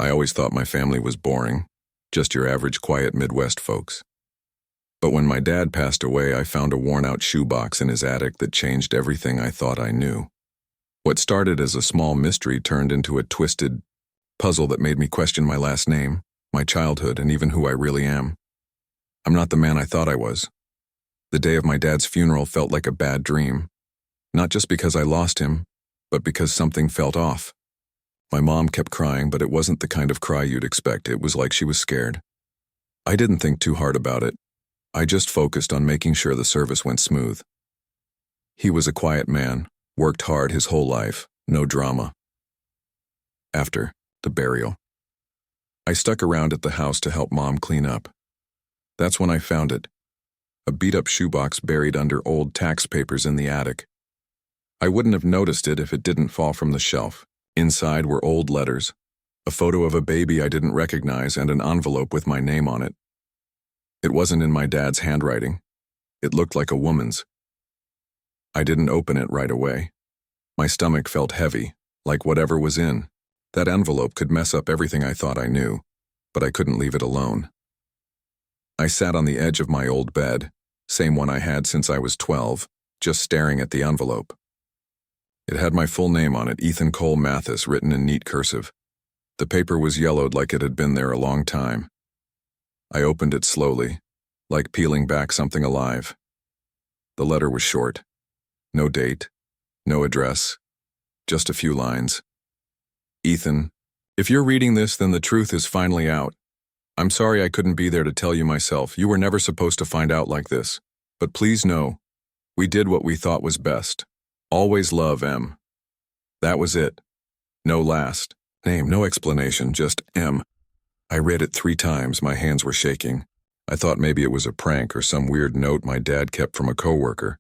I always thought my family was boring, just your average quiet Midwest folks. But when my dad passed away, I found a worn-out shoebox in his attic that changed everything I thought I knew. What started as a small mystery turned into a twisted puzzle that made me question my last name, my childhood, and even who I really am. I'm not the man I thought I was. The day of my dad's funeral felt like a bad dream, not just because I lost him, but because something felt off. My mom kept crying, but it wasn't the kind of cry you'd expect. It was like she was scared. I didn't think too hard about it. I just focused on making sure the service went smooth. He was a quiet man, worked hard his whole life, no drama. After the burial, I stuck around at the house to help Mom clean up. That's when I found it, a beat-up shoebox buried under old tax papers in the attic. I wouldn't have noticed it if it didn't fall from the shelf. Inside were old letters, a photo of a baby I didn't recognize, and an envelope with my name on it. It wasn't in my dad's handwriting. It looked like a woman's. I didn't open it right away. My stomach felt heavy, like whatever was in. That envelope could mess up everything I thought I knew, but I couldn't leave it alone. I sat on the edge of my old bed, same one I had since I was 12, just staring at the envelope. It had my full name on it, Ethan Cole Matthis, written in neat cursive. The paper was yellowed like it had been there a long time. I opened it slowly, like peeling back something alive. The letter was short. No date, no address, just a few lines. Ethan, if you're reading this, then the truth is finally out. I'm sorry I couldn't be there to tell you myself. You were never supposed to find out like this. But please know, we did what we thought was best. Always love, M. That was it. No last name, no explanation, just M. I read it 3 times, my hands were shaking. I thought maybe it was a prank or some weird note my dad kept from a coworker.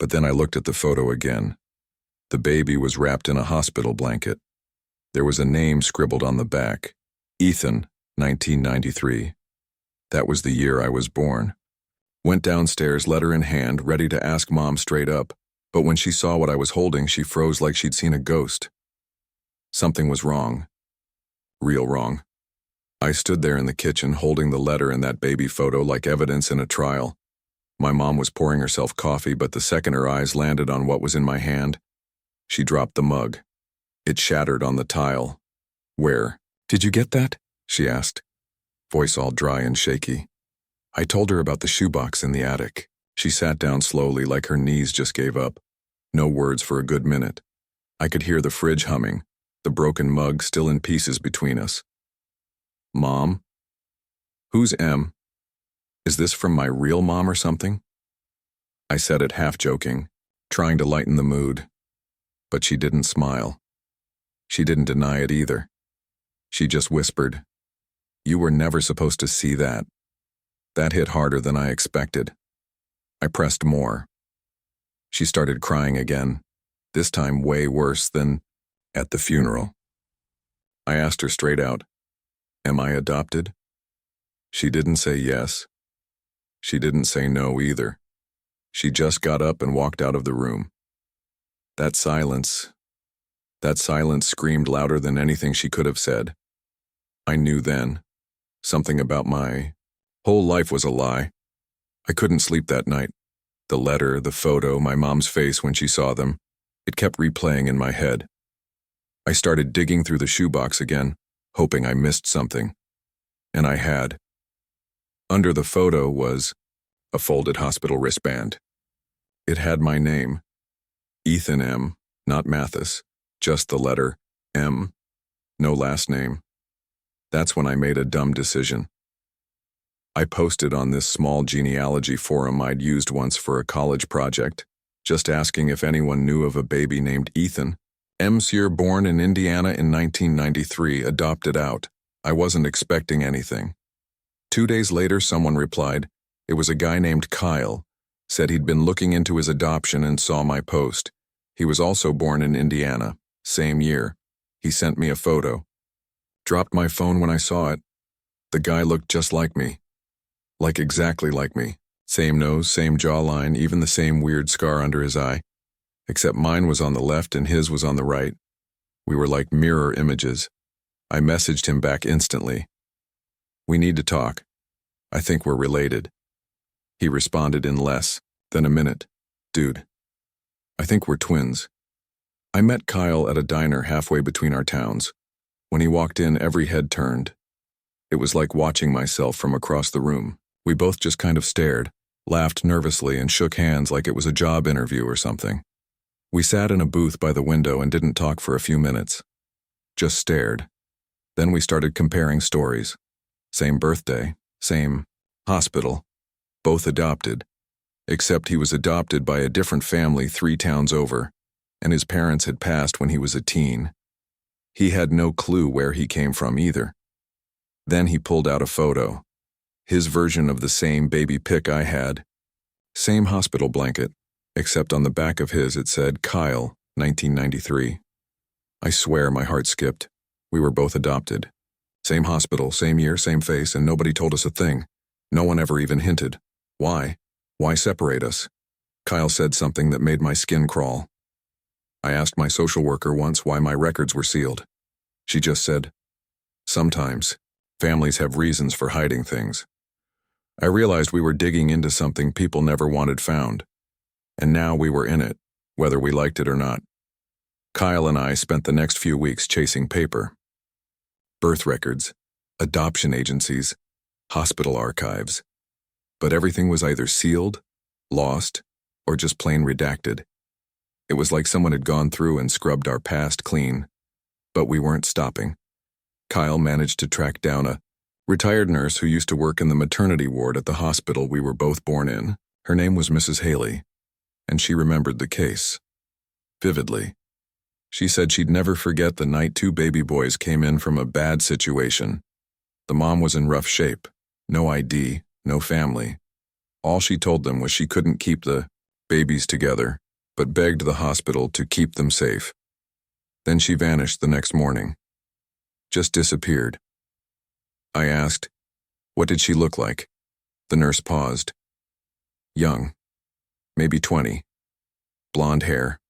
But then I looked at the photo again. The baby was wrapped in a hospital blanket. There was a name scribbled on the back. Ethan, 1993. That was the year I was born. Went downstairs, letter in hand, ready to ask Mom straight up. But when she saw what I was holding, she froze like she'd seen a ghost. Something was wrong. Real wrong. I stood there in the kitchen holding the letter and that baby photo like evidence in a trial. My mom was pouring herself coffee, but the second her eyes landed on what was in my hand, she dropped the mug. It shattered on the tile. Where? Did you get that? She asked, voice all dry and shaky. I told her about the shoebox in the attic. She sat down slowly, like her knees just gave up. No words for a good minute. I could hear the fridge humming, the broken mug still in pieces between us. Mom? Who's M? Is this from my real mom or something? I said it half joking, trying to lighten the mood. But she didn't smile. She didn't deny it either. She just whispered, "You were never supposed to see that." That hit harder than I expected. I pressed more. She started crying again, this time way worse than at the funeral. I asked her straight out, "Am I adopted?" She didn't say yes. She didn't say no either. She just got up and walked out of the room. That silence screamed louder than anything she could have said. I knew then. Something about my whole life was a lie. I couldn't sleep that night. The letter, the photo, my mom's face when she saw them, it kept replaying in my head. I started digging through the shoebox again, hoping I missed something. And I had. Under the photo was a folded hospital wristband. It had my name, Ethan M., not Matthis, just the letter M, no last name. That's when I made a dumb decision. I posted on this small genealogy forum I'd used once for a college project, just asking if anyone knew of a baby named Ethan. Monsieur, born in Indiana in 1993, adopted out. I wasn't expecting anything. 2 days later, someone replied. It was a guy named Kyle, said he'd been looking into his adoption and saw my post. He was also born in Indiana, same year. He sent me a photo. Dropped my phone when I saw it. The guy looked just like me. Like exactly like me. Same nose, same jawline, even the same weird scar under his eye. Except mine was on the left and his was on the right. We were like mirror images. I messaged him back instantly. "We need to talk. I think we're related." He responded in less than a minute. "Dude, I think we're twins." I met Kyle at a diner halfway between our towns. When he walked in, every head turned. It was like watching myself from across the room. We both just kind of stared, laughed nervously, and shook hands like it was a job interview or something. We sat in a booth by the window and didn't talk for a few minutes. Just stared. Then we started comparing stories. Same birthday, same hospital, both adopted. Except he was adopted by a different family 3 towns over, and his parents had passed when he was a teen. He had no clue where he came from either. Then he pulled out a photo. His version of the same baby pic I had. Same hospital blanket, except on the back of his it said Kyle, 1993. I swear my heart skipped. We were both adopted. Same hospital, same year, same face, and nobody told us a thing. No one ever even hinted. Why? Why separate us? Kyle said something that made my skin crawl. I asked my social worker once why my records were sealed. She just said, "Sometimes, families have reasons for hiding things." I realized we were digging into something people never wanted found. And now we were in it, whether we liked it or not. Kyle and I spent the next few weeks chasing paper. Birth records, adoption agencies, hospital archives. But everything was either sealed, lost, or just plain redacted. It was like someone had gone through and scrubbed our past clean. But we weren't stopping. Kyle managed to track down a retired nurse who used to work in the maternity ward at the hospital we were both born in. Her name was Mrs. Haley, and she remembered the case vividly. She said she'd never forget the night 2 baby boys came in from a bad situation. The mom was in rough shape, no ID, no family. All she told them was she couldn't keep the babies together, but begged the hospital to keep them safe. Then she vanished the next morning. Just disappeared. I asked, "What did she look like?" The nurse paused. Young, maybe 20. Blonde hair,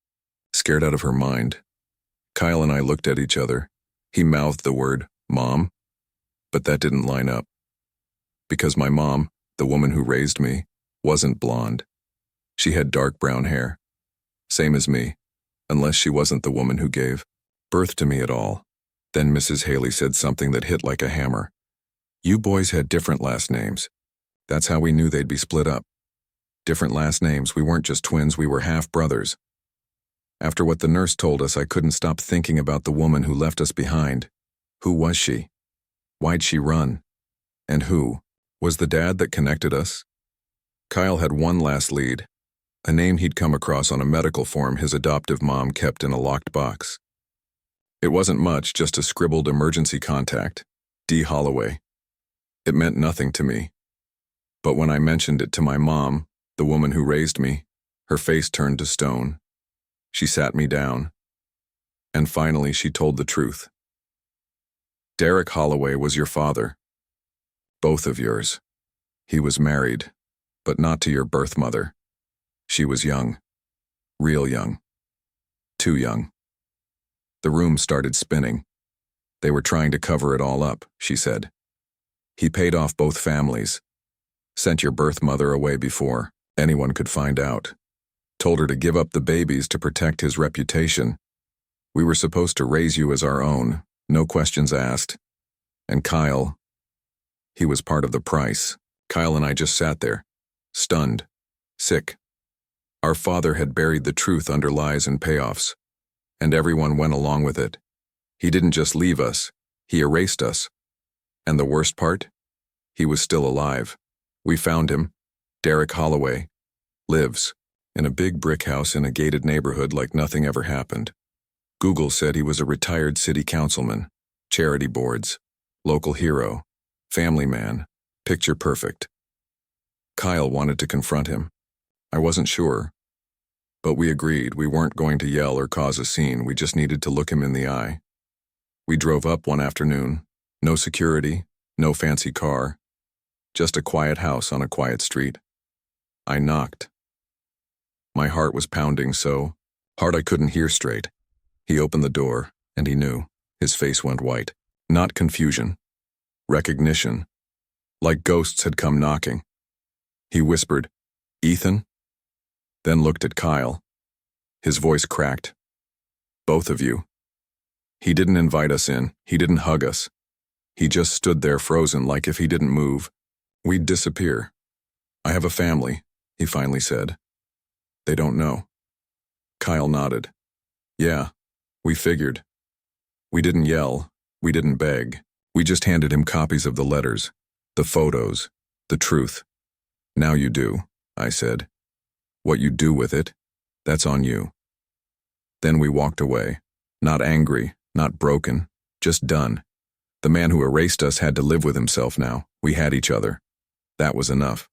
scared out of her mind. Kyle and I looked at each other. He mouthed the word, "Mom," but that didn't line up. Because my mom, the woman who raised me, wasn't blonde. She had dark brown hair. Same as me, unless she wasn't the woman who gave birth to me at all. Then Mrs. Haley said something that hit like a hammer. "You boys had different last names. That's how we knew they'd be split up. Different last names. We weren't just twins, we were half-brothers." After what the nurse told us, I couldn't stop thinking about the woman who left us behind. Who was she? Why'd she run? And who was the dad that connected us? Kyle had one last lead, a name he'd come across on a medical form his adoptive mom kept in a locked box. It wasn't much, just a scribbled emergency contact, D. Holloway. It meant nothing to me. But when I mentioned it to my mom, the woman who raised me, her face turned to stone. She sat me down. And finally she told the truth. "Derek Holloway was your father. Both of yours. He was married, but not to your birth mother. She was young. Real young. Too young." The room started spinning. "They were trying to cover it all up," she said. "He paid off both families. Sent your birth mother away before anyone could find out. Told her to give up the babies to protect his reputation. We were supposed to raise you as our own, no questions asked. And Kyle, he was part of the price." Kyle and I just sat there, stunned, sick. Our father had buried the truth under lies and payoffs, and everyone went along with it. He didn't just leave us, he erased us. And the worst part? He was still alive. We found him. Derek Holloway. Lives in a big brick house in a gated neighborhood like nothing ever happened. Google said he was a retired city councilman, charity boards, local hero, family man, picture perfect. Kyle wanted to confront him. I wasn't sure. But we agreed we weren't going to yell or cause a scene, we just needed to look him in the eye. We drove up one afternoon. No security, no fancy car. Just a quiet house on a quiet street. I knocked. My heart was pounding so hard I couldn't hear straight. He opened the door, and he knew. His face went white. Not confusion. Recognition. Like ghosts had come knocking. He whispered, "Ethan?" Then looked at Kyle. His voice cracked. "Both of you." He didn't invite us in. He didn't hug us. He just stood there frozen, like if he didn't move, we'd disappear. "I have a family," he finally said. "They don't know." Kyle nodded. "Yeah, we figured." We didn't yell. We didn't beg. We just handed him copies of the letters, the photos, the truth. "Now you do," I said. "What you do with it, that's on you." Then we walked away, not angry, not broken, just done. The man who erased us had to live with himself now. We had each other. That was enough.